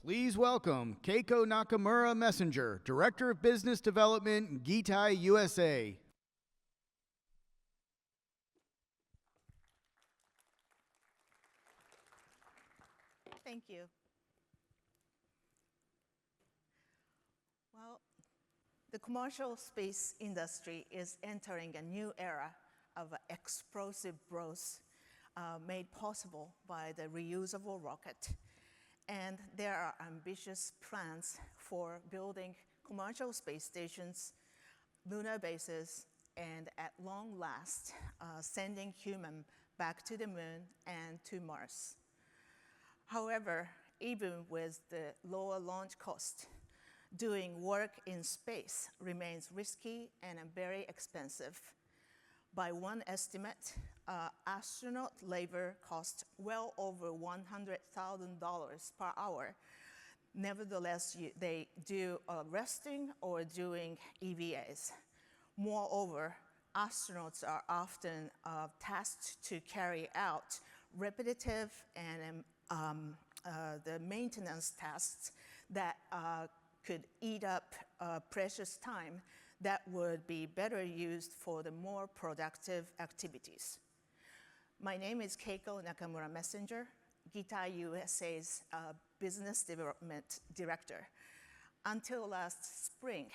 Please welcome Keiko Nakamura Messenger, Director of Business Development, GITAI USA. Thank you. Well, the commercial space industry is entering a new era of explosive growth made possible by the reusable rocket. And there are ambitious plans for building commercial space stations, lunar bases, and at long last, sending humans back to the moon and to Mars. However, even with the lower launch cost, doing work in space remains risky and very expensive. By one estimate, astronaut labor costs well over $100,000 per hour. Nevertheless, they do resting or doing EVAs. Moreover, astronauts are often tasked to carry out repetitive and the maintenance tasks that could eat up precious time that would be better used for the more productive activities. My name is Keiko Nakamura Messenger, GITAI USA's Business Development Director. Until last spring,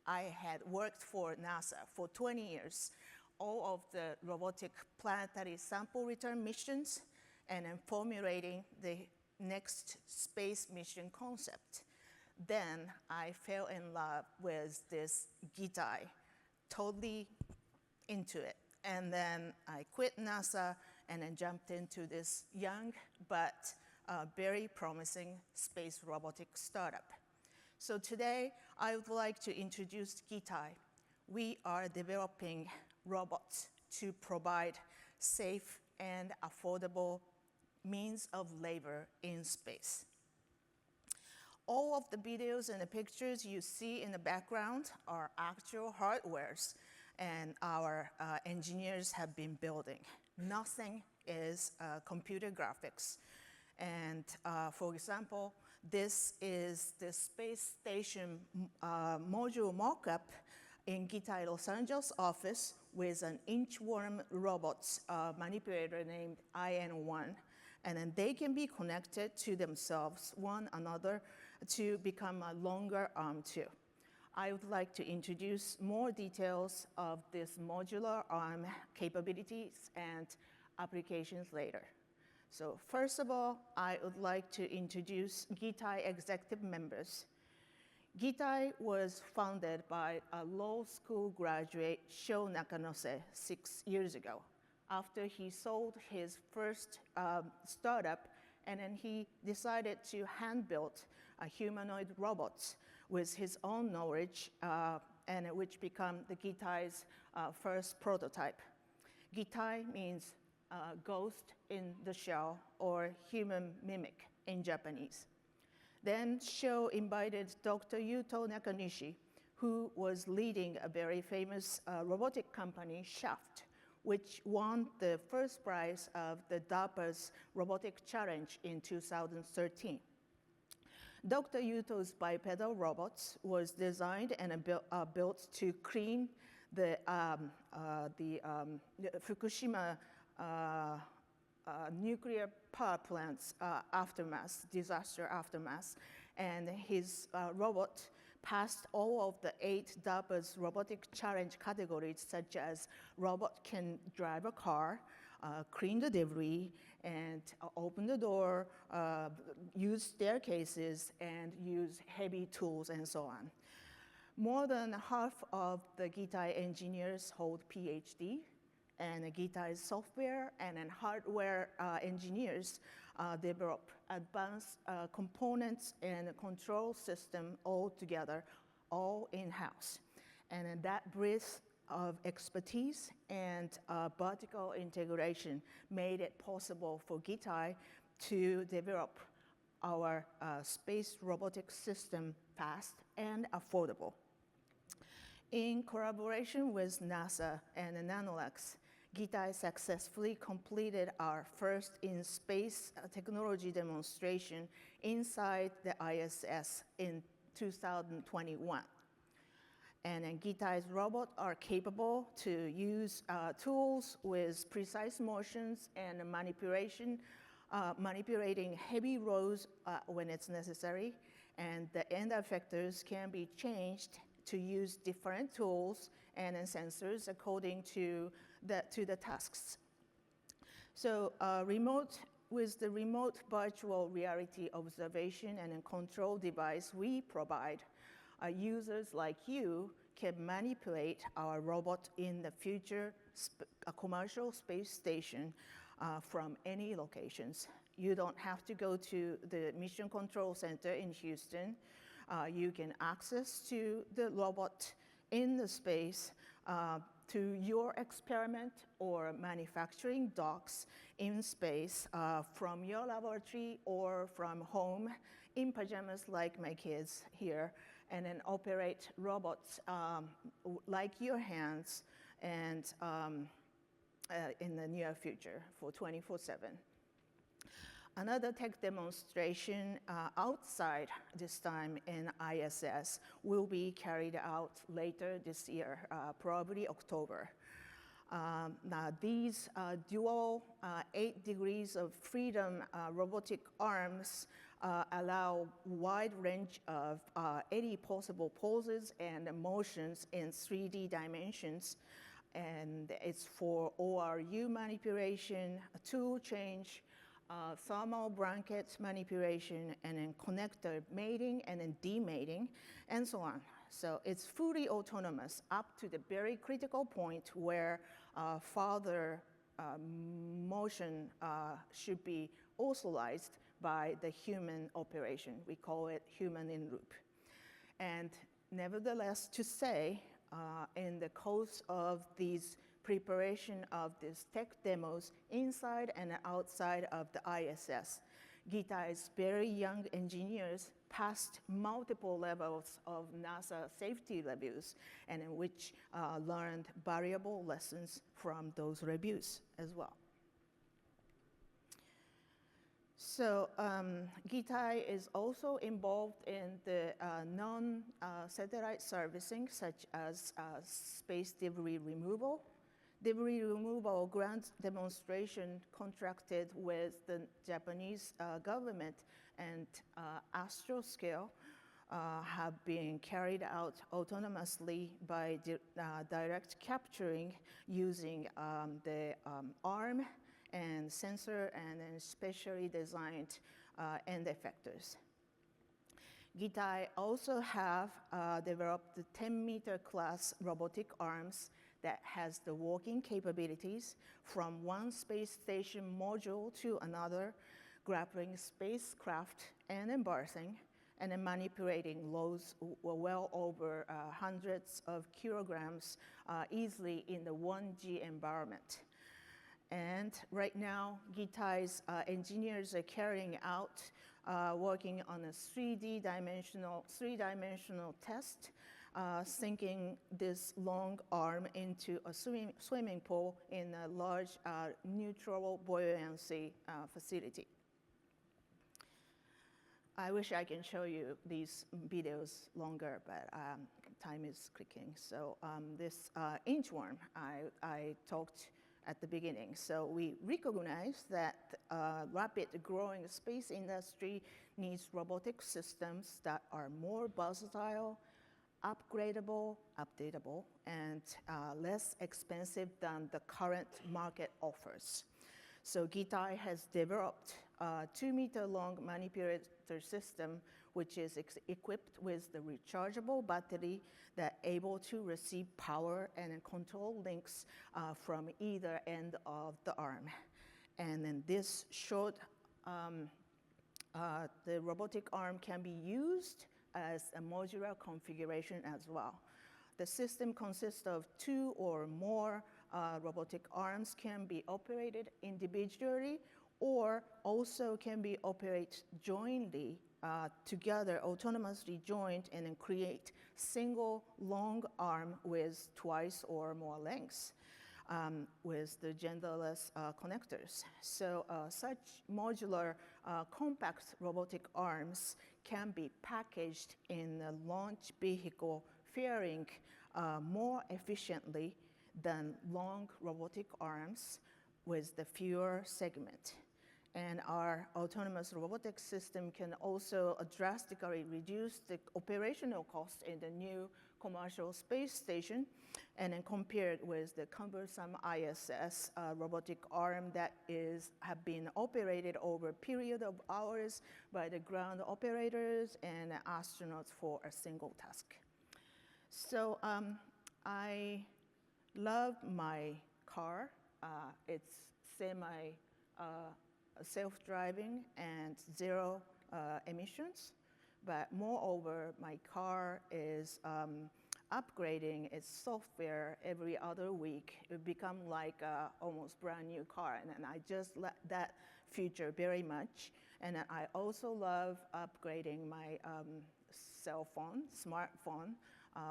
I had worked for NASA for 20 years, all of the robotic planetary sample return missions, and in formulating the next space mission concept. Then I fell in love with this GITAI, totally into it. And then I quit NASA and then jumped into this young but very promising space robotics startup. So today I would like to introduce GITAI. We are developing robots to provide safe and affordable means of labor in space. All of the videos and the pictures you see in the background are actual hardwares and our engineers have been building. Nothing is computer graphics. And for example, this is the space station module mockup in GITAI Los Angeles office with an inchworm robot manipulator named IN1. And then they can be connected to themselves, one another, to become a longer arm too. I would like to introduce more details of this modular arm capabilities and applications later. So first of all, I would like to introduce GITAI executive members. GITAI was founded by a law school graduate, Sho Nakanose, 6 years ago, after he sold his first startup, and then he decided to hand-build a humanoid robot with his own knowledge, and which became the GITAI's first prototype. GITAI means ghost in the shell or human mimic in Japanese. Then Sho invited Dr. Yuto Nakanishi, who was leading a very famous robotic company, Shaft, which won the first prize of the DARPA's Robotic Challenge in 2013. Dr. Yuto's bipedal robots was designed and built to clean the Fukushima nuclear power plant's disaster aftermath. And his robot passed all of the 8 DARPA's robotic challenge categories, such as robot can drive a car, clean the debris, and open the door, use staircases, and use heavy tools, and so on. More than half of the GITAI engineers hold PhD, and GITAI's software and hardware engineers develop advanced components and control system all together, all in-house. And that breadth of expertise and vertical integration made it possible for GITAI to develop our space robotics system fast and affordable. In collaboration with NASA and Nanolux, GITAI successfully completed our first in-space technology demonstration inside the ISS in 2021. And then GITAI's robots are capable to use tools with precise motions and manipulating heavy loads when it's necessary. And the end effectors can be changed to use different tools and sensors according to the tasks. So with the remote virtual reality observation and control device we provide, users like you can manipulate our robot in the future commercial space station from any locations. You don't have to go to the Mission Control Center in Houston. You can access to the robot in the space to your experiment or manufacturing docks in space from your laboratory or from home in pajamas like my kids here, and then operate robots like your hands and in the near future for 24/7. Another tech demonstration outside this time in ISS will be carried out later this year, probably October. Now these dual 8 degrees of freedom robotic arms allow wide range of 80 possible poses and motions in 3D dimensions. And it's for ORU manipulation, tool change, thermal blanket manipulation, and then connector mating and then demating, and so on. So it's fully autonomous up to the very critical point where further motion should be authorized by the human operation. We call it human in loop. And nevertheless, to say, in the course of these preparation of these tech demos inside and outside of the ISS, GITAI's very young engineers passed multiple levels of NASA safety reviews, and in which learned valuable lessons from those reviews as well. So GITAI is also involved in the non-satellite servicing, such as space debris removal. Debris removal grant demonstration contracted with the Japanese government and Astroscale have been carried out autonomously by direct capturing using the arm and sensor and then specially designed end effectors. GITAI also have developed the 10-meter class robotic arms that has the working capabilities from one space station module to another, grappling spacecraft and embarking, and then manipulating loads well over hundreds of kilograms easily in the 1G environment. And right now, GITAI's engineers are carrying out, working on a three-dimensional test, sinking this long arm into a swimming pool in a large neutral buoyancy facility. I wish I can show you these videos longer, but time is clicking. So this inchworm I talked at the beginning. So we recognize that rapid growing space industry needs robotic systems that are more versatile, upgradable, updatable, and less expensive than the current market offers. So GITAI has developed a 2-meter long manipulator system, which is equipped with the rechargeable battery that able to receive power and control links from either end of the arm. And then this short, the robotic arm can be used as a modular configuration as well. The system consists of 2 or more robotic arms, can be operated individually or also can be operated jointly together, autonomously joined, and then create single long arm with twice or more lengths. with the genderless connectors. So such modular compact robotic arms can be packaged in a launch vehicle fairing more efficiently than long robotic arms with the fewer segments. And our autonomous robotics system can also drastically reduce the operational cost in the new commercial space station, and then compared with the cumbersome ISS robotic arm that have been operated over a period of hours by the ground operators and astronauts for a single task. So I love my car. It's self-driving and zero emissions, but moreover, my car is upgrading its software every other week. It become like a almost brand new car, and I just like that feature very much. And I also love upgrading my smartphone,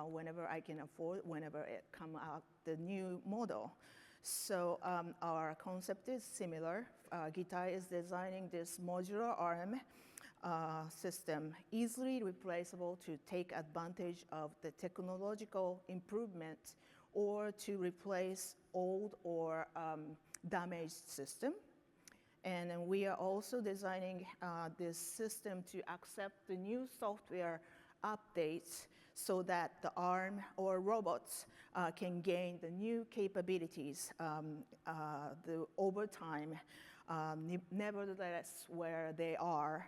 whenever I can afford, whenever it come out the new model. So our concept is similar. GITAI is designing this modular arm system, easily replaceable to take advantage of the technological improvement or to replace old or damaged system. And then we are also designing this system to accept the new software updates so that the arm or robots can gain the new capabilities over time. Nevertheless, where they are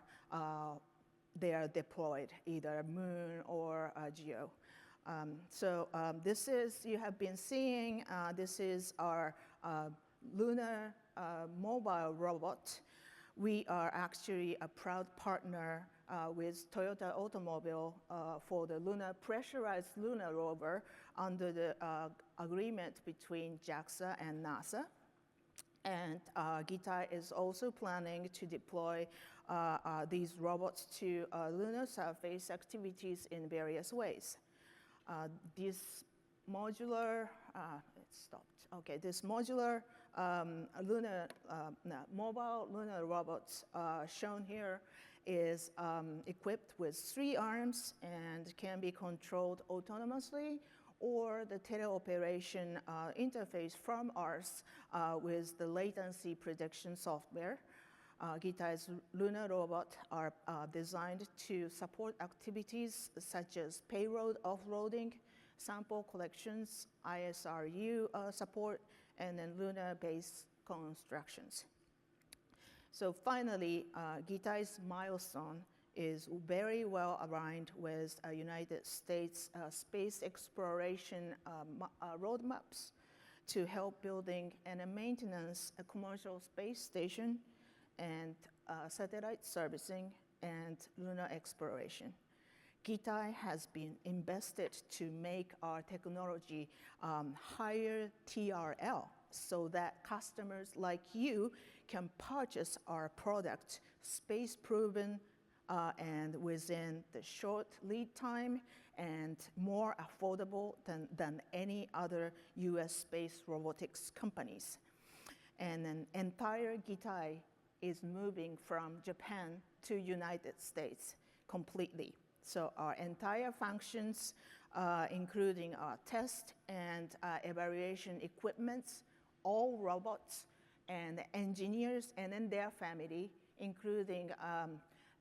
deployed, either moon or geo. So this is, you have been seeing, this is our lunar mobile robot. We are actually a proud partner with Toyota Automobile for the pressurized lunar rover under the agreement between JAXA and NASA. And GITAI is also planning to deploy these robots to lunar surface activities in various ways. This modular, it stopped. Okay, this modular mobile lunar robots shown here is equipped with 3 arms and can be controlled autonomously, or the teleoperation interface from Earth with the latency prediction software. GITAI's lunar robots are designed to support activities such as payload offloading, sample collections, ISRU support, and then lunar base constructions. So finally, GITAI's Milestone is very well aligned with United States space exploration roadmaps to help building and maintenance a commercial space station and satellite servicing and lunar exploration. GITAI has been invested to make our technology higher TRL so that customers like you can purchase our product space-proven and within the short lead time and more affordable than any other US space robotics companies. And an entire GITAI is moving from Japan to United States completely. So our entire functions, including our test and evaluation equipments, all robots and engineers and then their family, including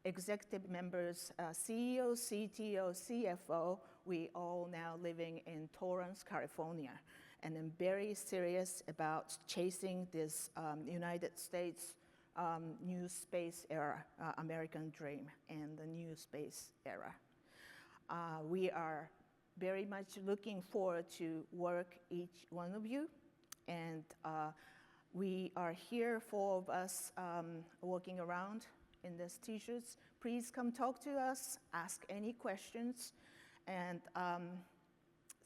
executive members, CEO, CTO, CFO, we all now living in Torrance, California. And I'm very serious about chasing this United States new space era, American dream, and the new space era. We are very much looking forward to work each one of you, and we are here, 4 of us walking around in these t-shirts. Please come talk to us, ask any questions, and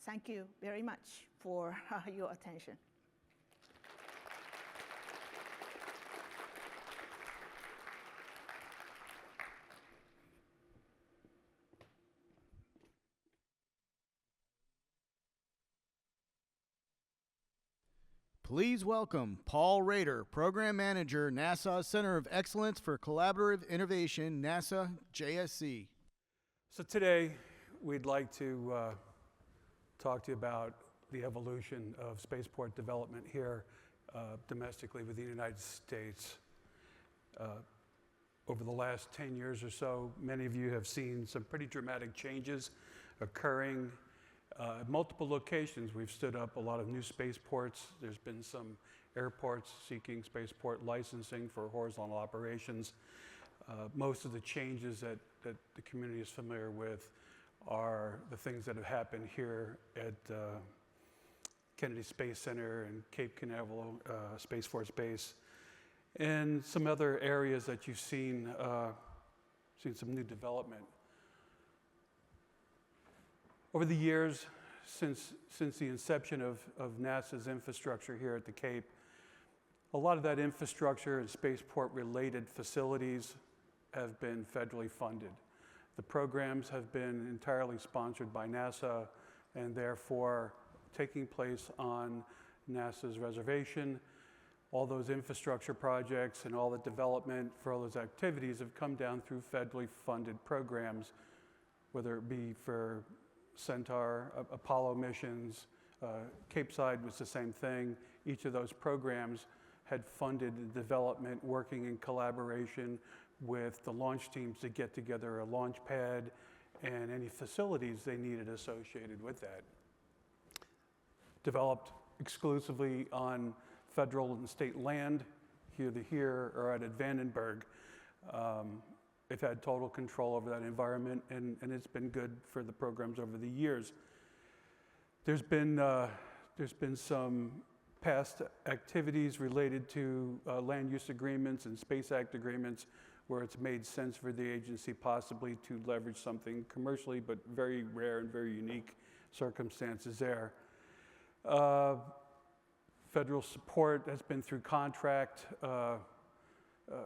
thank you very much for your attention. Please welcome Paul Rader, Program Manager, NASA Center of Excellence for Collaborative Innovation, NASA JSC. So today, we'd like to talk to you about the evolution of spaceport development here domestically within the United States. Over the last 10 years or so, many of you have seen some pretty dramatic changes occurring at multiple locations. We've stood up a lot of new spaceports. There's been some airports seeking spaceport licensing for horizontal operations. Most of the changes that the community is familiar with are the things that have happened here at Kennedy Space Center and Cape Canaveral Space Force Base, and some other areas that you've seen some new development. Over the years, since the inception of NASA's infrastructure here at the Cape, a lot of that infrastructure and spaceport-related facilities have been federally funded. The programs have been entirely sponsored by NASA and therefore taking place on NASA's reservation. All those infrastructure projects and all the development for all those activities have come down through federally funded programs, whether it be for Centaur, Apollo missions, Cape Side was the same thing. Each of those programs had funded the development, working in collaboration with the launch teams to get together a launch pad and any facilities they needed associated with that. Developed exclusively on federal and state land, here or at Vandenberg. They've had total control over that environment, and it's been good for the programs over the years. There's been some past activities related to land use agreements and Space Act agreements where it's made sense for the agency possibly to leverage something commercially, but very rare and very unique circumstances there. Federal support has been through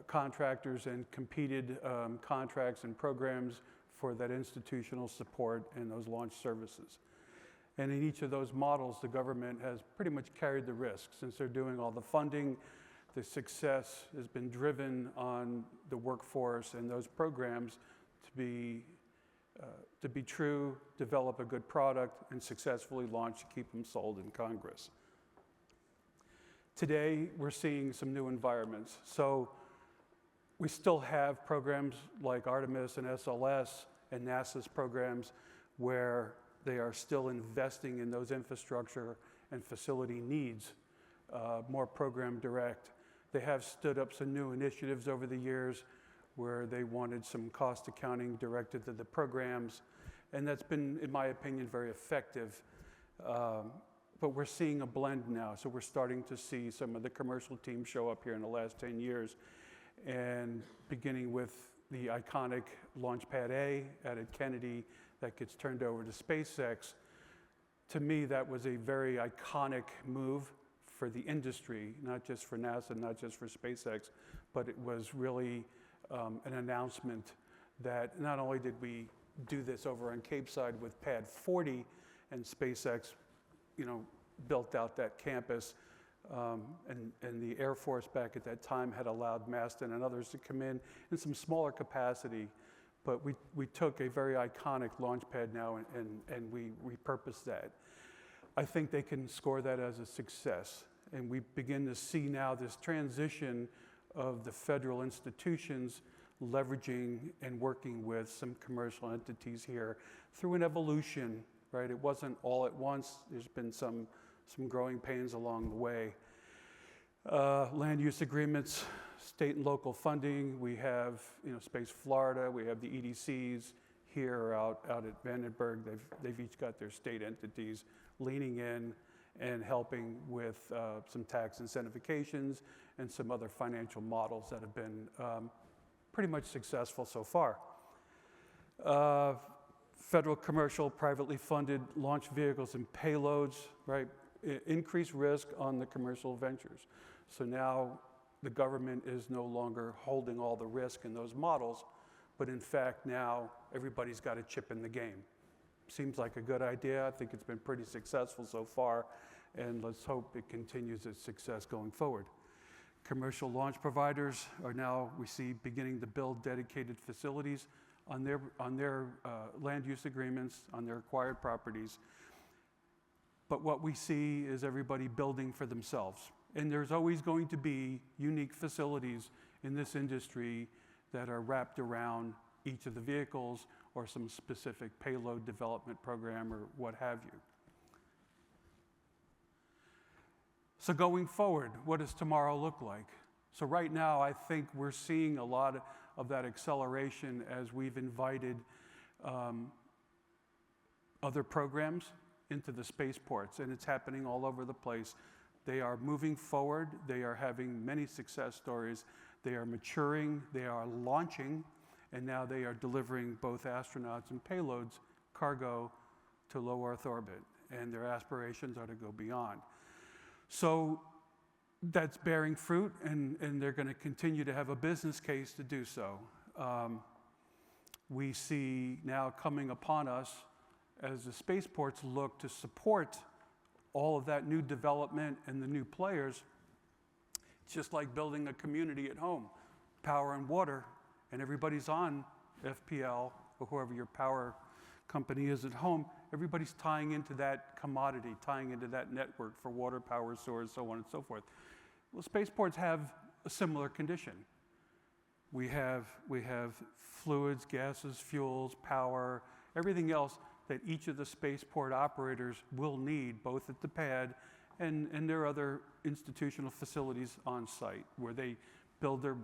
contractors and competed contracts and programs for that institutional support and those launch services. And in each of those models, the government has pretty much carried the risk. Since they're doing all the funding, the success has been driven on the workforce and those programs to be true, develop a good product, and successfully launch, keep them sold in Congress. Today, we're seeing some new environments. So we still have programs like Artemis and SLS and NASA's programs where they are still investing in those infrastructure and facility needs, more program direct. They have stood up some new initiatives over the years where they wanted some cost accounting directed to the programs, and that's been, in my opinion, very effective. But we're seeing a blend now, so we're starting to see some of the commercial teams show up here in the last 10 years, and beginning with the iconic Launch Pad A at Kennedy that gets turned over to SpaceX. To me, that was a very iconic move for the industry, not just for NASA, not just for SpaceX, but it was really an announcement that not only did we do this over on Cape Side with Pad 40 and SpaceX, built out that campus, and the Air Force back at that time had allowed Maston and others to come in some smaller capacity, but we took a very iconic launch pad now and we repurposed that. I think they can score that as a success, and we begin to see now this transition of the federal institutions leveraging and working with some commercial entities here through an evolution, right? It wasn't all at once. There's been some growing pains along the way. Land use agreements, state and local funding. We have, Space Florida. We have the EDCs here out at Vandenberg. They've each got their state entities leaning in and helping with some tax incentivizations and some other financial models that have been pretty much successful so far. Federal, commercial, privately funded launch vehicles and payloads, right? Increased risk on the commercial ventures. So now the government is no longer holding all the risk in those models, but in fact now everybody's got a chip in the game. Seems like a good idea. I think it's been pretty successful so far. and let's hope it continues its success going forward. Commercial launch providers are now, we see, beginning to build dedicated facilities on their land use agreements, on their acquired properties. But what we see is everybody building for themselves. And there's always going to be unique facilities in this industry that are wrapped around each of the vehicles or some specific payload development program or what have you. So going forward, what does tomorrow look like? So right now, I think we're seeing a lot of that acceleration as we've invited other programs into the spaceports, and it's happening all over the place. They are moving forward. They are having many success stories. They are maturing. They are launching, and now they are delivering both astronauts and payloads, cargo, to low Earth orbit, and their aspirations are to go beyond. So that's bearing fruit, and they're going to continue to have a business case to do so. We see now coming upon us as the spaceports look to support all of that new development and the new players. It's just like building a community at home, power and water, and everybody's on FPL or whoever your power company is at home. Everybody's tying into that commodity, tying into that network for water, power source, so on and so forth. Well, spaceports have a similar condition. We have fluids, gases, fuels, power, everything else that each of the spaceport operators will need, both at the pad and their other institutional facilities on site, where they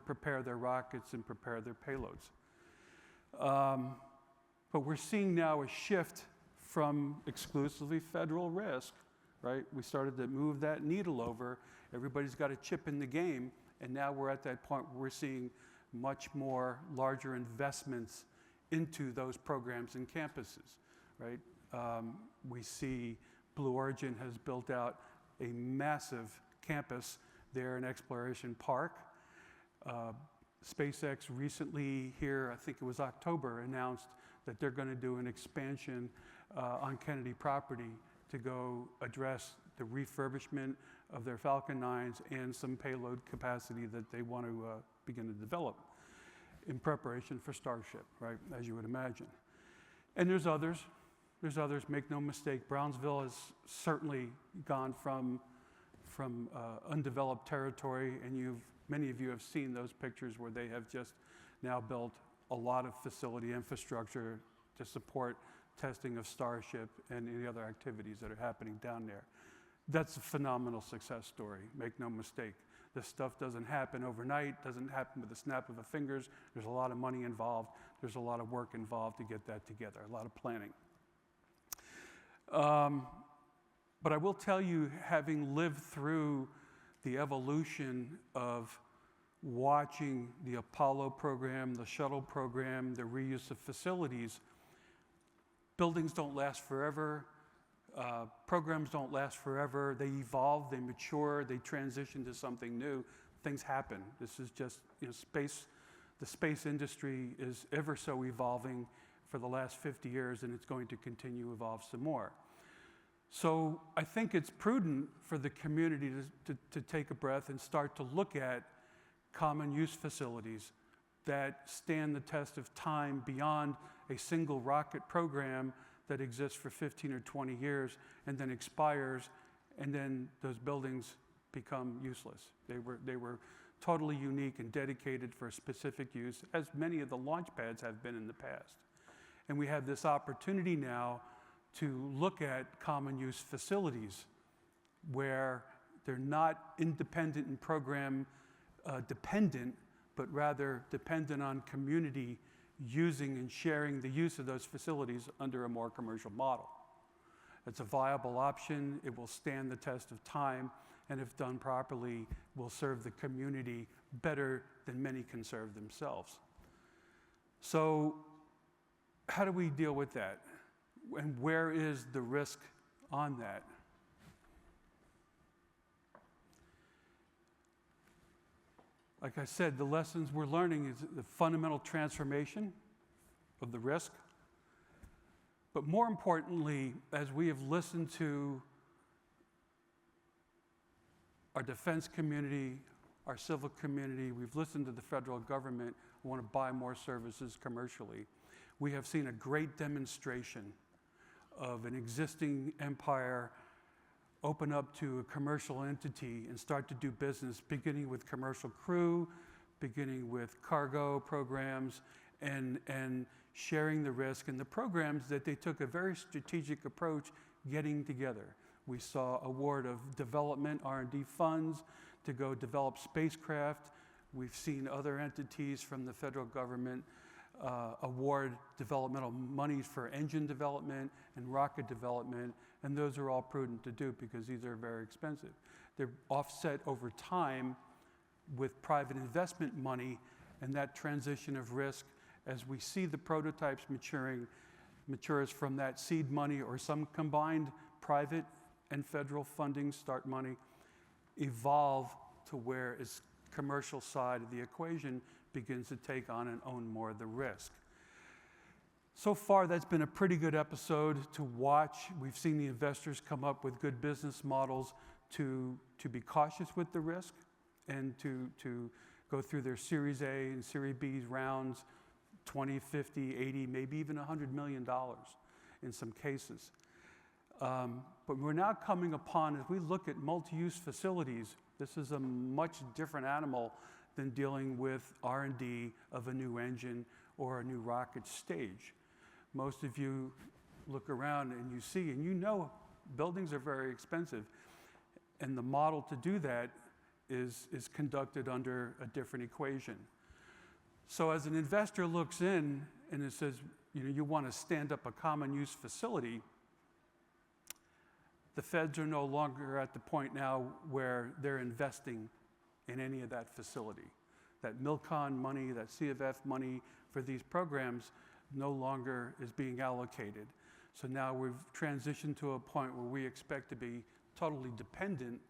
prepare their rockets and prepare their payloads. But we're seeing now a shift from exclusively federal risk, right? We started to move that needle over. Everybody's got a chip in the game, and now we're at that point where we're seeing much more larger investments into those programs and campuses, right? We see Blue Origin has built out a massive campus there in Exploration Park. SpaceX recently here, I think it was October, announced that they're going to do an expansion on Kennedy property to go address the refurbishment of their Falcon 9s and some payload capacity that they want to begin to develop in preparation for Starship, right, as you would imagine. And there's others, make no mistake. Brownsville has certainly gone from undeveloped territory, and many of you have seen those pictures where they have just now built a lot of facility infrastructure to support testing of Starship and any other activities that are happening down there. That's a phenomenal success story, make no mistake. This stuff doesn't happen overnight, doesn't happen with a snap of the fingers. There's a lot of money involved. There's a lot of work involved to get that together, a lot of planning. But I will tell you, having lived through the evolution of watching the Apollo program, the shuttle program, the reuse of facilities, buildings don't last forever. Programs don't last forever. They evolve, they mature, they transition to something new. Things happen. This is just, the space industry is ever so evolving for the last 50 years, and it's going to continue to evolve some more. So I think it's prudent for the community to take a breath and start to look at common use facilities that stand the test of time beyond a single rocket program that exists for 15 or 20 years and then expires, and then those buildings become useless. They were totally unique and dedicated for a specific use, as many of the launch pads have been in the past. And we have this opportunity now to look at common use facilities where they're not independent and program dependent, but rather dependent on community using and sharing the use of those facilities under a more commercial model. It's a viable option. It will stand the test of time, and if done properly, will serve the community better than many can serve themselves. So how do we deal with that? And where is the risk on that? Like I said, the lessons we're learning is the fundamental transformation of the risk. But more importantly, as we have listened to our defense community, our civil community, we've listened to the federal government, want to buy more services commercially. We have seen a great demonstration of an existing empire open up to a commercial entity and start to do business, beginning with commercial crew, beginning with cargo programs, and sharing the risk, and the programs that they took a very strategic approach getting together. We saw award of development R&D funds to go develop spacecraft. We've seen other entities from the federal government award developmental monies for engine development and rocket development, and those are all prudent to do because these are very expensive. They're offset over time with private investment money, and that transition of risk, as we see the prototypes matures from that seed money or some combined private and federal funding start money, evolve to where its commercial side of the equation begins to take on and own more of the risk. So far, that's been a pretty good episode to watch. We've seen the investors come up with good business models to be cautious with the risk and to go through their Series A and Series B rounds, 20, 50, 80, maybe even $100 million in some cases. But we're now coming upon, as we look at multi-use facilities, this is a much different animal than dealing with R&D of a new engine or a new rocket stage. Most of you look around and you see, and you know buildings are very expensive, and the model to do that is conducted under a different equation. So as an investor looks in and it says, you want to stand up a common use facility, the feds are no longer at the point now where they're investing in any of that facility. That MILCON money, that CFF money for these programs no longer is being allocated. So now we've transitioned to a point where we expect to be totally dependent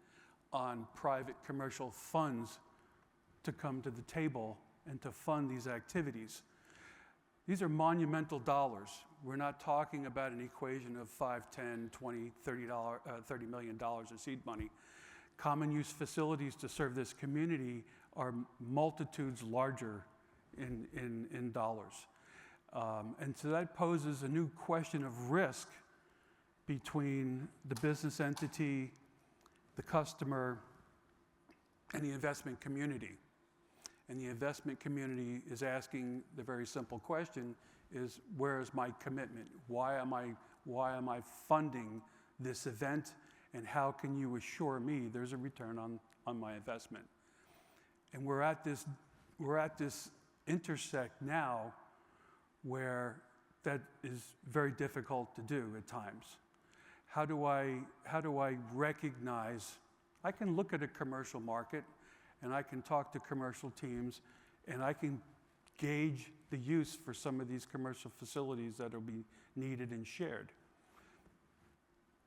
on private commercial funds to come to the table and to fund these activities. These are monumental dollars. We're not talking about an equation of $5, $10, $20, $30 million of seed money. Common use facilities to serve this community are multitudes larger in dollars. And so that poses a new question of risk between the business entity, the customer, and the investment community. And the investment community is asking the very simple question is, where is my commitment? Why am I funding this event? And how can you assure me there's a return on my investment? And we're at this intersect now where that is very difficult to do at times. How do I recognize? I can look at a commercial market and I can talk to commercial teams and I can gauge the use for some of these commercial facilities that will be needed and shared.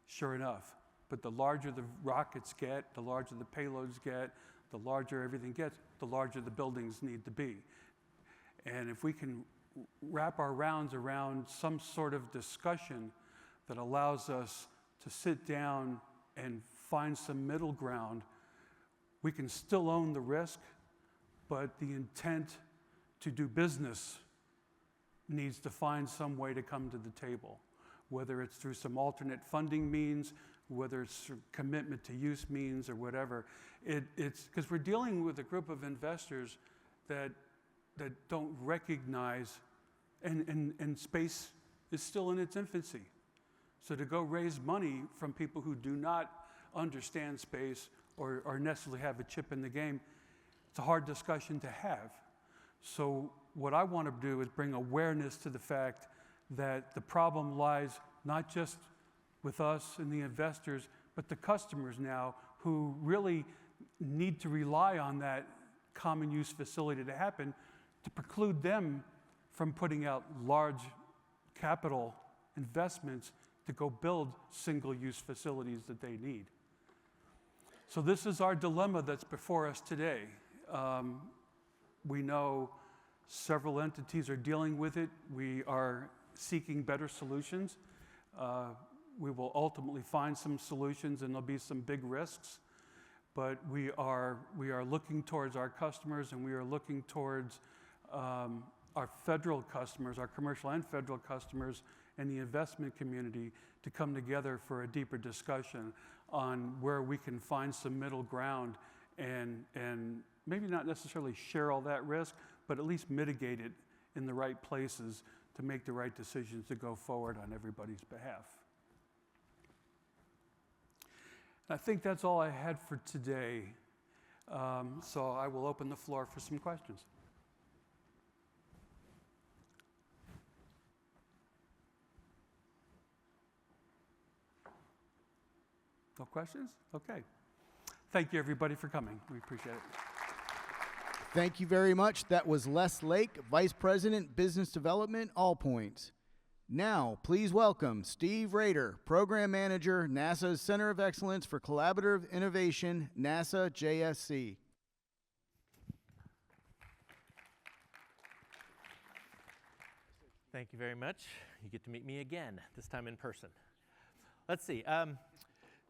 Sure enough, but the larger the rockets get, the larger the payloads get, the larger everything gets, the larger the buildings need to be. And if we can wrap our rounds around some sort of discussion that allows us to sit down and find some middle ground, we can still own the risk, but the intent to do business needs to find some way to come to the table, whether it's through some alternate funding means, whether it's through commitment to use means or whatever. It's because we're dealing with a group of investors that don't recognize, and space is still in its infancy. So to go raise money from people who do not understand space or necessarily have a chip in the game, it's a hard discussion to have. So what I want to do is bring awareness to the fact that the problem lies not just with us and the investors, but the customers now who really need to rely on that common use facility to happen to preclude them from putting out large capital investments to go build single-use facilities that they need. So this is our dilemma that's before us today. We know several entities are dealing with it. We are seeking better solutions. We will ultimately find some solutions and there'll be some big risks. but we are looking towards our customers, and we are looking towards our federal customers, our commercial and federal customers, and the investment community to come together for a deeper discussion on where we can find some middle ground and maybe not necessarily share all that risk, but at least mitigate it in the right places to make the right decisions to go forward on everybody's behalf. I think that's all I had for today. So I will open the floor for some questions. No questions? Okay. Thank you, everybody, for coming. We appreciate it. Thank you very much. That was Les Lake, Vice President, Business Development, Allpoints. Now, please welcome Steve Rader, Program Manager, NASA's Center of Excellence for Collaborative Innovation, NASA JSC. Thank you very much. You get to meet me again, this time in person. Let's see.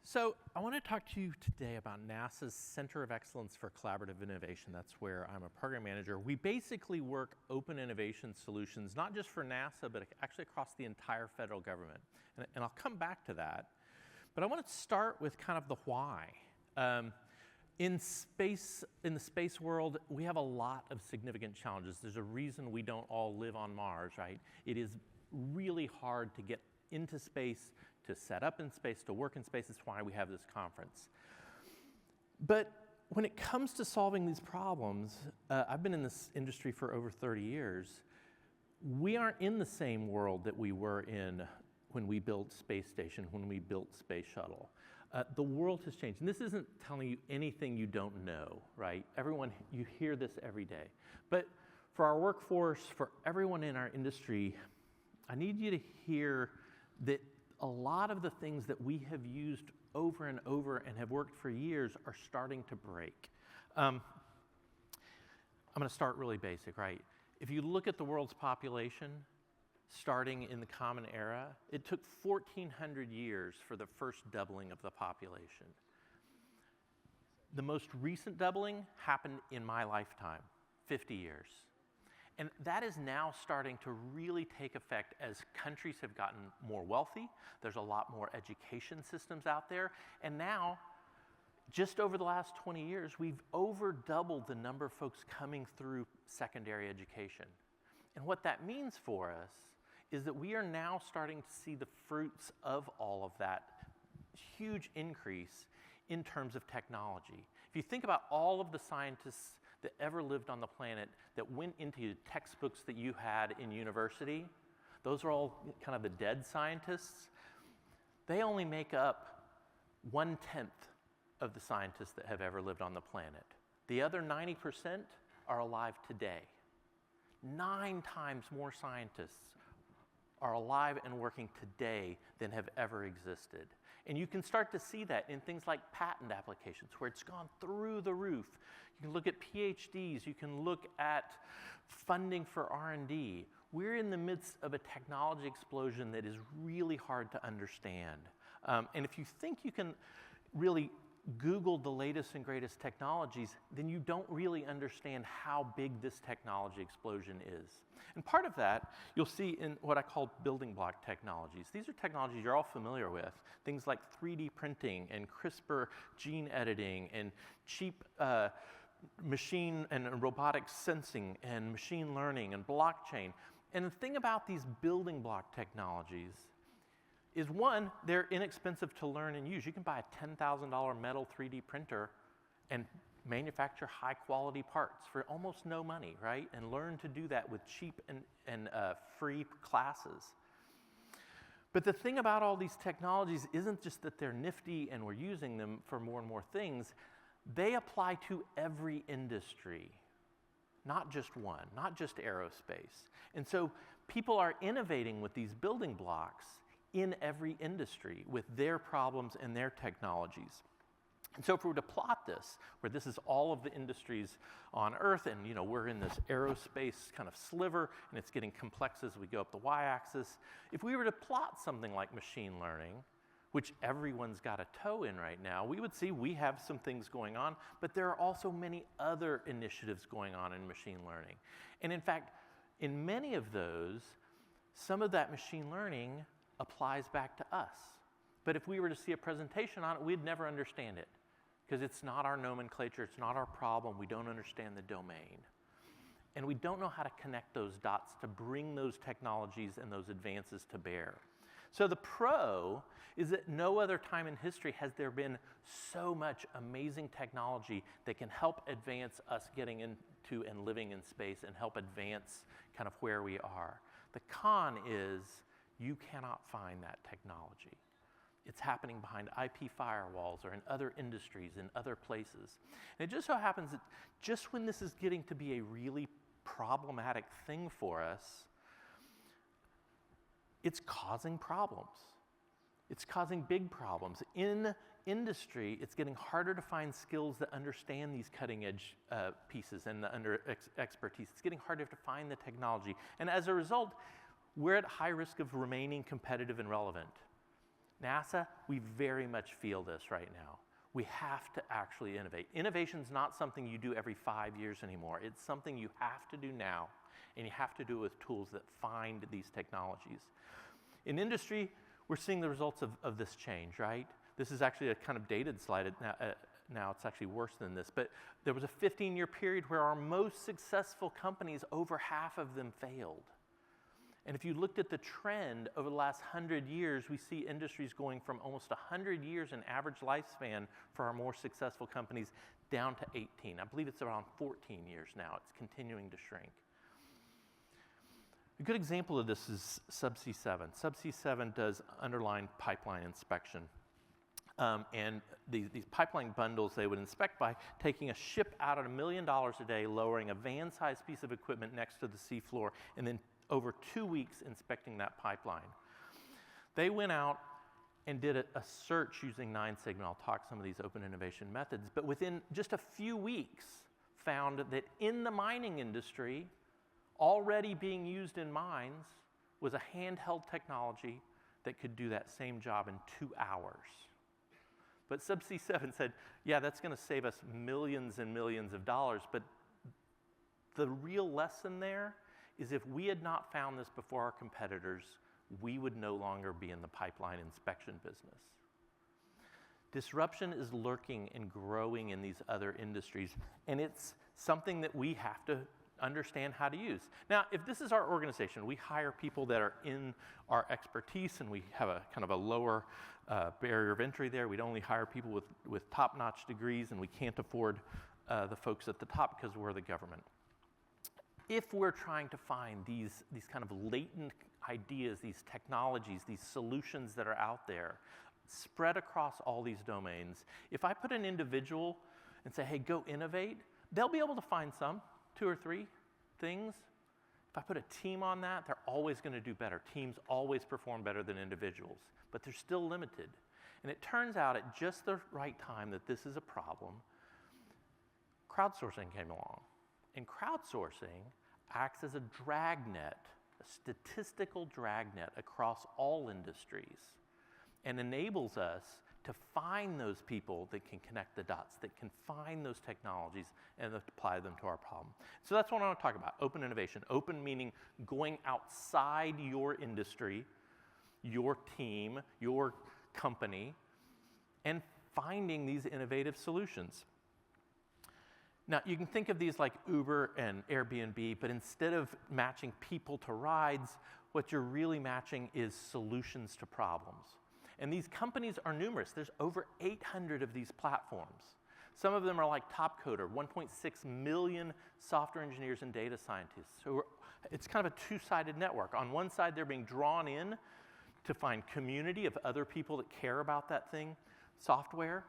So I want to talk to you today about NASA's Center of Excellence for Collaborative Innovation. That's where I'm a program manager. We basically work open innovation solutions, not just for NASA, but actually across the entire federal government. And I'll come back to that. But I want to start with kind of the why. In the space world, we have a lot of significant challenges. There's a reason we don't all live on Mars, right? It is really hard to get into space, to set up in space, to work in space. That's why we have this conference. But when it comes to solving these problems, I've been in this industry for over 30 years. We aren't in the same world that we were in when we built Space Station, when we built Space Shuttle. The world has changed. And this isn't telling you anything you don't know, right? Everyone, you hear this every day. But for our workforce, for everyone in our industry, I need you to hear that a lot of the things that we have used over and over and have worked for years are starting to break. I'm going to start really basic, right? If you look at the world's population, starting in the Common Era, it took 1,400 years for the first doubling of the population. The most recent doubling happened in my lifetime, 50 years. And that is now starting to really take effect as countries have gotten more wealthy. There's a lot more education systems out there. And now, just over the last 20 years, we've over doubled the number of folks coming through secondary education. And what that means for us is that we are now starting to see the fruits of all of that huge increase in terms of technology. If you think about all of the scientists that ever lived on the planet that went into textbooks that you had in university, those are all kind of the dead scientists. They only make up 1/10 of the scientists that have ever lived on the planet. The other 90% are alive today. 9 times more scientists are alive and working today than have ever existed. And you can start to see that in things like patent applications, where it's gone through the roof. You can look at PhDs, you can look at funding for R&D. We're in the midst of a technology explosion that is really hard to understand. And if you think you can really Google the latest and greatest technologies, then you don't really understand how big this technology explosion is. And part of that you'll see in what I call building block technologies. These are technologies you're all familiar with, things like 3D printing and CRISPR gene editing and cheap machine and robotic sensing and machine learning and blockchain. And the thing about these building block technologies is, one, they're inexpensive to learn and use. You can buy a $10,000 metal 3D printer and manufacture high-quality parts for almost no money, right? And learn to do that with cheap and free classes. But the thing about all these technologies isn't just that they're nifty and we're using them for more and more things. They apply to every industry, not just one, not just aerospace. And so people are innovating with these building blocks in every industry with their problems and their technologies. And so if we were to plot this, where this is all of the industries on Earth, and we're in this aerospace kind of sliver, and it's getting complex as we go up the y-axis. If we were to plot something like machine learning, which everyone's got a toe in right now, we would see we have some things going on, but there are also many other initiatives going on in machine learning. And in fact, in many of those, some of that machine learning applies back to us. But if we were to see a presentation on it, we'd never understand it, because it's not our nomenclature, it's not our problem, we don't understand the domain. And we don't know how to connect those dots to bring those technologies and those advances to bear. So the pro is that no other time in history has there been so much amazing technology that can help advance us getting into and living in space and help advance kind of where we are. The con is you cannot find that technology. It's happening behind IP firewalls or in other industries, in other places. And it just so happens that just when this is getting to be a really problematic thing for us, it's causing problems. It's causing big problems. In industry, it's getting harder to find skills that understand these cutting edge pieces and the expertise. It's getting harder to find the technology. And as a result, we're at high risk of remaining competitive and relevant. NASA, we very much feel this right now. We have to actually innovate. Innovation's not something you do every 5 years anymore. It's something you have to do now, and you have to do it with tools that find these technologies. In industry, we're seeing the results of this change, right? This is actually a kind of dated slide. Now it's actually worse than this, but there was a 15-year period where our most successful companies, over half of them failed. And if you looked at the trend over the last 100 years, we see industries going from almost 100 years in average lifespan for our more successful companies down to 18. I believe it's around 14 years now. It's continuing to shrink. A good example of this is Subsea 7. Subsea 7 does underlying pipeline inspection. And these pipeline bundles they would inspect by taking a ship out at $1 million a day, lowering a van-sized piece of equipment next to the seafloor, and then over 2 weeks inspecting that pipeline. They went out and did a search using 9 Sigma. I'll talk some of these open innovation methods, but within just a few weeks found that in the mining industry, already being used in mines was a handheld technology that could do that same job in 2 hours. But Subsea 7 said, yeah, that's going to save us millions and millions of dollars, but the real lesson there is if we had not found this before our competitors, we would no longer be in the pipeline inspection business. Disruption is lurking and growing in these other industries, and it's something that we have to understand how to use. Now, if this is our organization, we hire people that are in our expertise, and we have a kind of a lower barrier of entry there. We'd only hire people with top-notch degrees, and we can't afford the folks at the top because we're the government. If we're trying to find these kind of latent ideas, these technologies, these solutions that are out there, spread across all these domains, if I put an individual and say, hey, go innovate, they'll be able to find some, 2 or 3 things. If I put a team on that, they're always going to do better. Teams always perform better than individuals, but they're still limited. And it turns out at just the right time that this is a problem, crowdsourcing came along. And crowdsourcing acts as a dragnet, a statistical dragnet across all industries, and enables us to find those people that can connect the dots, that can find those technologies and apply them to our problem. So that's what I want to talk about, open innovation. Open meaning going outside your industry, your team, your company, and finding these innovative solutions. Now, you can think of these like Uber and Airbnb, but instead of matching people to rides, what you're really matching is solutions to problems. And these companies are numerous. There's over 800 of these platforms. Some of them are like Topcoder, 1.6 million software engineers and data scientists. So it's kind of a two-sided network. On one side, they're being drawn in to find community of other people that care about that thing, software,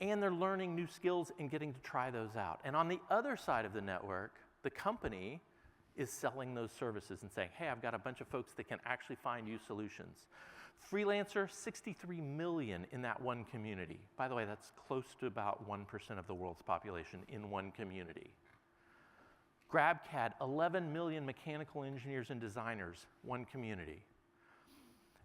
and they're learning new skills and getting to try those out. And on the other side of the network, the company is selling those services and saying, hey, I've got a bunch of folks that can actually find you solutions. Freelancer, 63 million in that one community. By the way, that's close to about 1% of the world's population in one community. GrabCAD, 11 million mechanical engineers and designers, one community.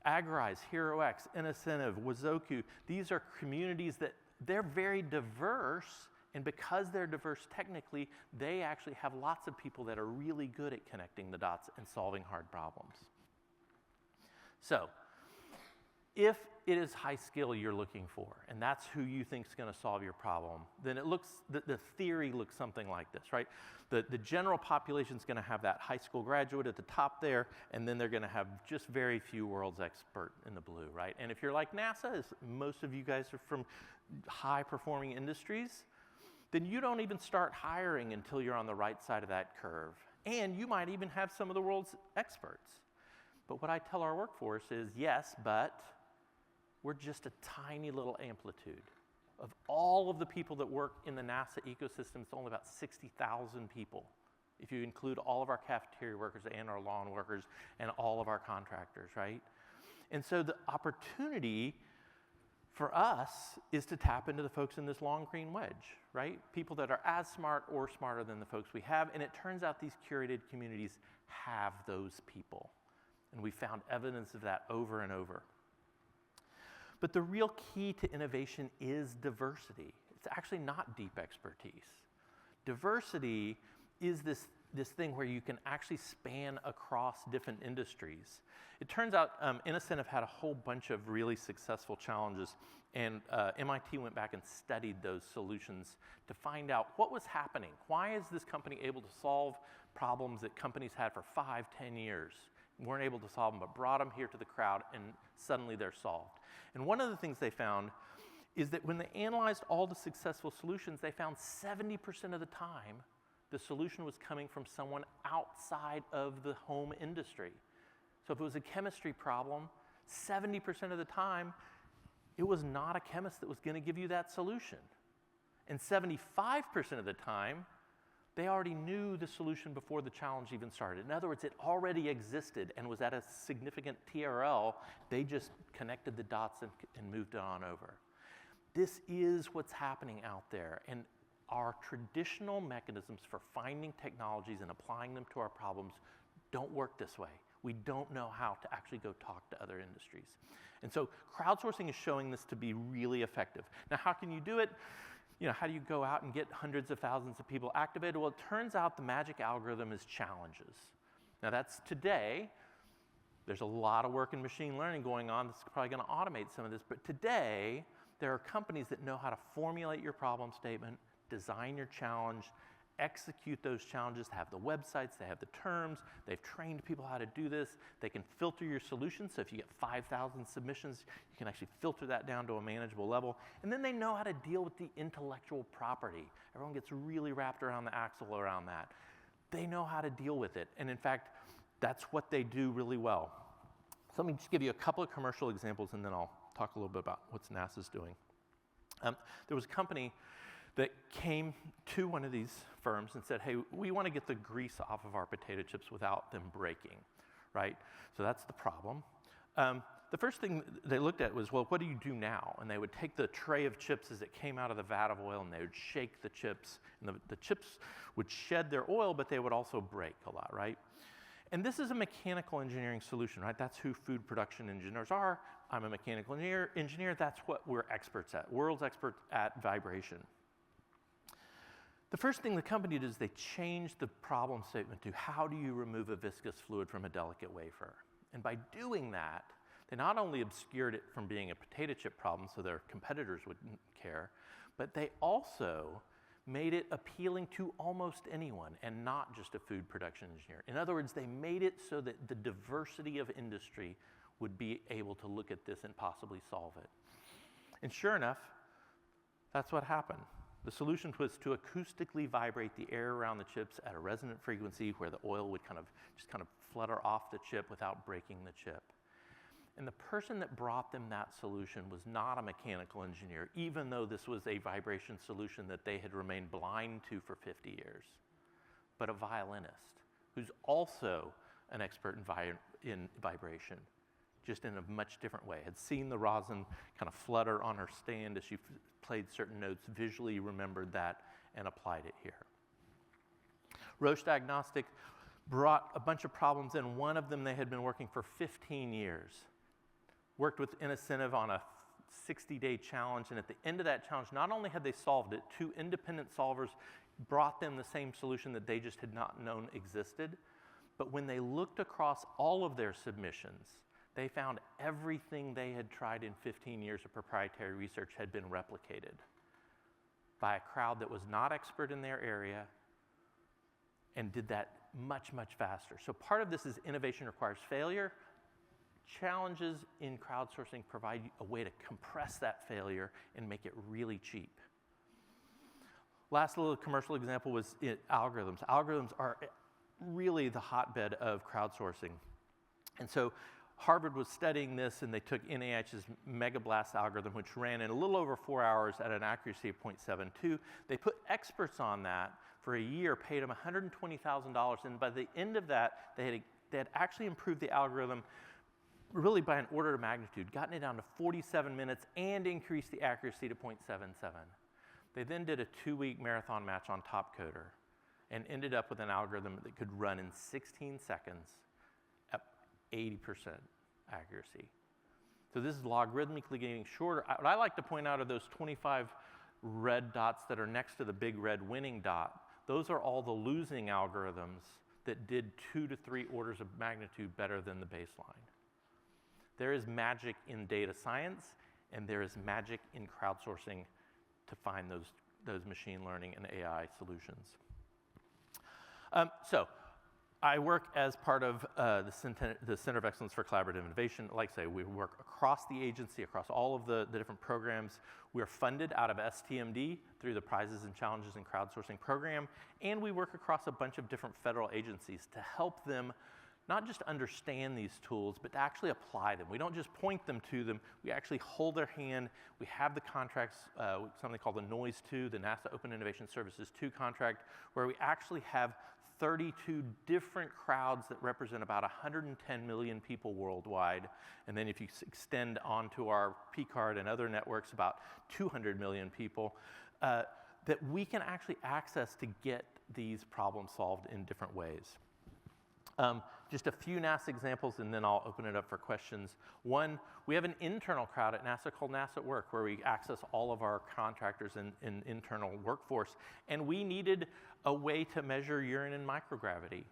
Agorize, HeroX, Innocentive, Wazoku, these are communities that they're very diverse, and because they're diverse technically, they actually have lots of people that are really good at connecting the dots and solving hard problems. So, if it is high skill you're looking for, and that's who you think is going to solve your problem, then it looks, the theory looks something like this, right? The general population is going to have that high school graduate at the top there, and then they're going to have just very few world's expert in the blue, right? And if you're like NASA, as most of you guys are from high-performing industries, then you don't even start hiring until you're on the right side of that curve. And you might even have some of the world's experts. But what I tell our workforce is, yes, but we're just a tiny little amplitude. Of all of the people that work in the NASA ecosystem, it's only about 60,000 people, if you include all of our cafeteria workers and our lawn workers and all of our contractors, right? And so the opportunity for us is to tap into the folks in this long green wedge, right? People that are as smart or smarter than the folks we have, and it turns out these curated communities have those people. And we found evidence of that over and over. But the real key to innovation is diversity. It's actually not deep expertise. Diversity is this thing where you can actually span across different industries. It turns out Innocentive had a whole bunch of really successful challenges, and MIT went back and studied those solutions to find out what was happening. Why is this company able to solve problems that companies had for 5, 10 years? Weren't able to solve them, but brought them here to the crowd, and suddenly they're solved. And one of the things they found is that when they analyzed all the successful solutions, they found 70% of the time the solution was coming from someone outside of the home industry. So if it was a chemistry problem, 70% of the time, it was not a chemist that was going to give you that solution. And 75% of the time, they already knew the solution before the challenge even started. In other words, it already existed and was at a significant TRL. They just connected the dots and moved it on over. This is what's happening out there. And our traditional mechanisms for finding technologies and applying them to our problems don't work this way. We don't know how to actually go talk to other industries. And so crowdsourcing is showing this to be really effective. Now, how can you do it? You know, how do you go out and get hundreds of thousands of people activated? Well, it turns out the magic algorithm is challenges. Now, that's today. There's a lot of work in machine learning going on that's probably going to automate some of this. But today, there are companies that know how to formulate your problem statement, design your challenge, execute those challenges, have the websites, they have the terms, they've trained people how to do this, they can filter your solutions, so if you get 5,000 submissions, you can actually filter that down to a manageable level, and then they know how to deal with the intellectual property. Everyone gets really wrapped around the axle around that. They know how to deal with it, and in fact, that's what they do really well. So let me just give you a couple of commercial examples, and then I'll talk a little bit about what NASA's doing. There was a company that came to one of these firms and said, hey, we want to get the grease off of our potato chips without them breaking, right? So that's the problem. The first thing they looked at was, well, what do you do now? And they would take the tray of chips as it came out of the vat of oil, and they would shake the chips, and the chips would shed their oil, but they would also break a lot, right? And this is a mechanical engineering solution, right? That's who food production engineers are. I'm a mechanical engineer. That's what we're experts at, world's expert at vibration. The first thing the company did is they changed the problem statement to how do you remove a viscous fluid from a delicate wafer? And by doing that, they not only obscured it from being a potato chip problem so their competitors wouldn't care, but they also made it appealing to almost anyone and not just a food production engineer. In other words, they made it so that the diversity of industry would be able to look at this and possibly solve it. And sure enough, that's what happened. The solution was to acoustically vibrate the air around the chips at a resonant frequency where the oil would just flutter off the chip without breaking the chip. And the person that brought them that solution was not a mechanical engineer, even though this was a vibration solution that they had remained blind to for 50 years, but a violinist who's also an expert in vibration, just in a much different way, had seen the rosin kind of flutter on her stand as she played certain notes, visually remembered that, and applied it here. Roche Diagnostic brought a bunch of problems in. One of them they had been working for 15 years. worked with Incentive on a 60-day challenge, and at the end of that challenge, not only had they solved it, 2 independent solvers brought them the same solution that they just had not known existed. But when they looked across all of their submissions, they found everything they had tried in 15 years of proprietary research had been replicated by a crowd that was not expert in their area and did that much, much faster. So part of this is innovation requires failure. Challenges in crowdsourcing provide a way to compress that failure and make it really cheap. Last little commercial example was algorithms. Algorithms are really the hotbed of crowdsourcing. And so Harvard was studying this, and they took NIH's MegaBlast algorithm, which ran in a little over 4 hours at an accuracy of 0.72. They put experts on that for a year, paid them $120,000, and by the end of that, they had actually improved the algorithm really by an order of magnitude, gotten it down to 47 minutes, and increased the accuracy to 0.77. They then did a 2-week marathon match on Topcoder and ended up with an algorithm that could run in 16 seconds at 80% accuracy. So this is logarithmically getting shorter. What I like to point out are those 25 red dots that are next to the big red winning dot. Those are all the losing algorithms that did 2 to 3 orders of magnitude better than the baseline. There is magic in data science, and there is magic in crowdsourcing to find those machine learning and AI solutions. So I work as part of the Center of Excellence for Collaborative Innovation. Like I say, we work across the agency, across all of the different programs. We are funded out of STMD through the Prizes and Challenges in Crowdsourcing program, and we work across a bunch of different federal agencies to help them not just understand these tools, but to actually apply them. We don't just point them to them, we actually hold their hand. We have the contracts, something called the NOIS 2, the NASA Open Innovation Services 2 contract, where we actually have 32 different crowds that represent about 110 million people worldwide. And then if you extend onto our P-card and other networks, about 200 million people, that we can actually access to get these problems solved in different ways. Just a few NASA examples, and then I'll open it up for questions. One, we have an internal crowd at NASA called NASA at Work, where we access all of our contractors and internal workforce. And we needed a way to measure urine and microgravity.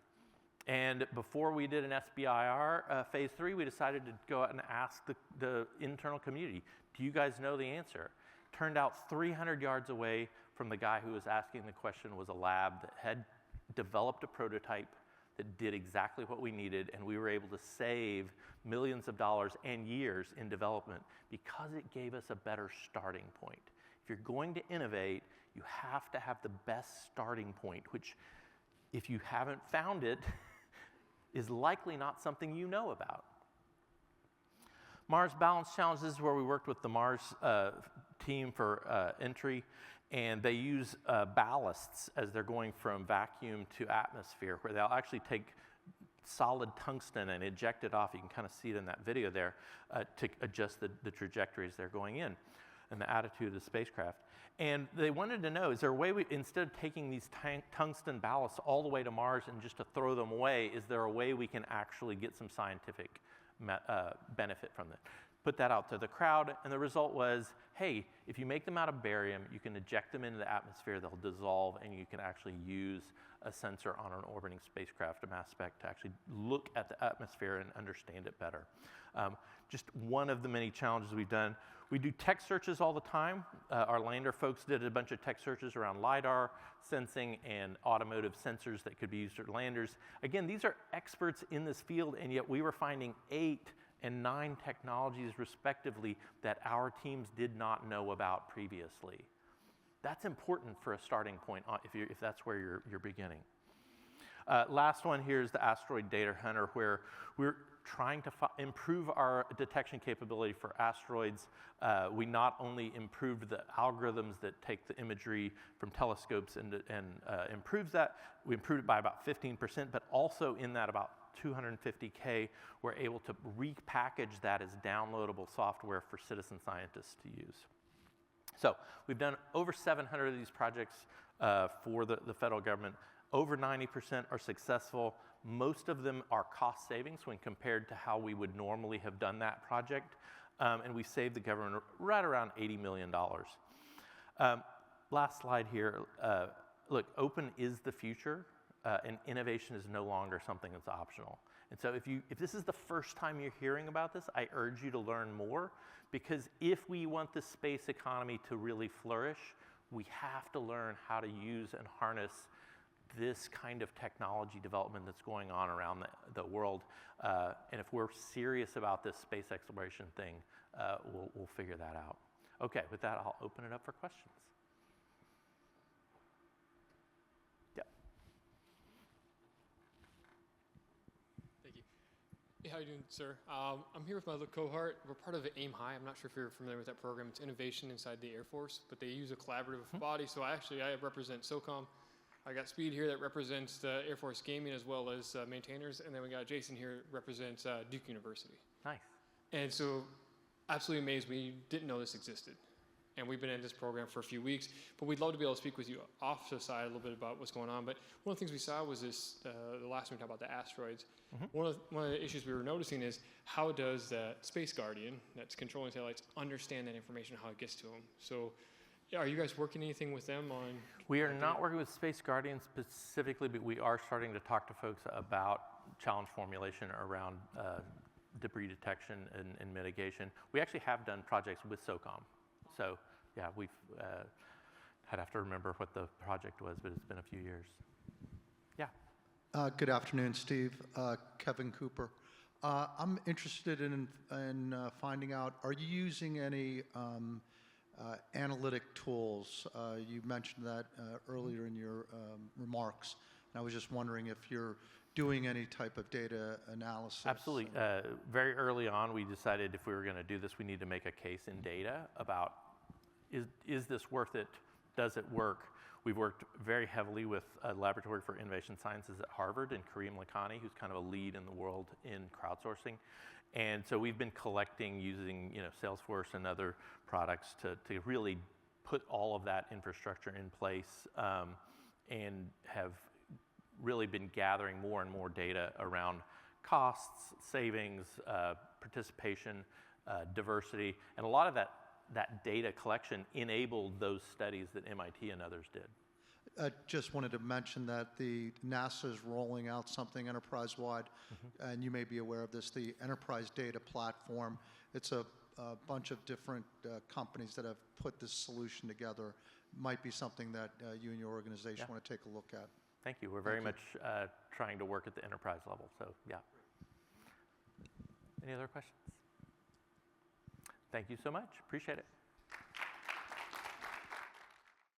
And before we did an SBIR phase 3, we decided to go out and ask the internal community, do you guys know the answer? Turned out 300 yards away from the guy who was asking the question was a lab that had developed a prototype that did exactly what we needed, and we were able to save millions of dollars and years in development because it gave us a better starting point. If you're going to innovate, you have to have the best starting point, which, if you haven't found it, is likely not something you know about. Mars Balance Challenge, this is where we worked with the Mars team for entry, and they use ballasts as they're going from vacuum to atmosphere, where they'll actually take solid tungsten and eject it off. You can kind of see it in that video there to adjust the trajectories they're going in and the attitude of the spacecraft. And they wanted to know, is there a way instead of taking these tungsten ballasts all the way to Mars and just to throw them away, is there a way we can actually get some scientific benefit from it? Put that out to the crowd, and the result was, hey, if you make them out of barium, you can eject them into the atmosphere, they'll dissolve, and you can actually use a sensor on an orbiting spacecraft, a mass spec, to actually look at the atmosphere and understand it better. Just one of the many challenges we've done. We do tech searches all the time. Our lander folks did a bunch of tech searches around LiDAR sensing and automotive sensors that could be used for landers. Again, these are experts in this field, and yet we were finding 8 and 9 technologies respectively that our teams did not know about previously. That's important for a starting point if that's where you're beginning. Last one here is the Asteroid Data Hunter, where we're trying to improve our detection capability for asteroids. We not only improved the algorithms that take the imagery from telescopes and improves that, we improved it by about 15%, but also in that about 250K, we're able to repackage that as downloadable software for citizen scientists to use. So we've done over 700 of these projects for the federal government. Over 90% are successful. Most of them are cost savings when compared to how we would normally have done that project. And we saved the government right around $80 million. Last slide here. Look, open is the future, and innovation is no longer something that's optional. And so if this is the first time you're hearing about this, I urge you to learn more, because if we want the space economy to really flourish, we have to learn how to use and harness this kind of technology development that's going on around the world. And if we're serious about this space exploration thing, we'll figure that out. Okay, with that, I'll open it up for questions. Yeah. Thank you. Hey, how you doing, sir? I'm here with my little cohort. We're part of AIM High. I'm not sure if you're familiar with that program. It's innovation inside the Air Force, but they use a collaborative body. So I represent SOCOM. I got Speed here that represents the Air Force Gaming as well as maintainers, and then we got Jason here that represents Duke University. Nice. And so, absolutely amazed. We didn't know this existed. And we've been in this program for a few weeks, but we'd love to be able to speak with you off the side a little bit about what's going on. But one of the things we saw was this, the last time we talked about the asteroids. One of the issues we were noticing is how does the Space Guardian, that's controlling satellites, understand that information, how it gets to them? So are you guys working anything with them on? We are not working with Space Guardian specifically, but we are starting to talk to folks about challenge formulation around debris detection and mitigation. We actually have done projects with SOCOM. So yeah, I'd have to remember what the project was, but it's been a few years. Yeah. Good afternoon, Steve. Kevin Cooper. I'm interested in finding out, are you using any analytic tools? You mentioned that earlier in your remarks, and I was just wondering if you're doing any type of data analysis. Absolutely. Very early on, we decided if we were going to do this, we need to make a case in data about is this worth it? Does it work? We've worked very heavily with a laboratory for innovation sciences at Harvard and Kareem Lakhani, who's kind of a lead in the world in crowdsourcing. And so we've been collecting using Salesforce and other products to really put all of that infrastructure in place, and have really been gathering more and more data around costs, savings, participation, diversity, and a lot of that data collection enabled those studies that MIT and others did. Just wanted to mention that the NASA is rolling out something enterprise-wide, and you may be aware of this, the Enterprise Data Platform. It's a bunch of different companies that have put this solution together. Might be something that you and your organization want to take a look at. Thank you. We're very much trying to work at the enterprise level, so yeah. Any other questions? Thank you so much. Appreciate it.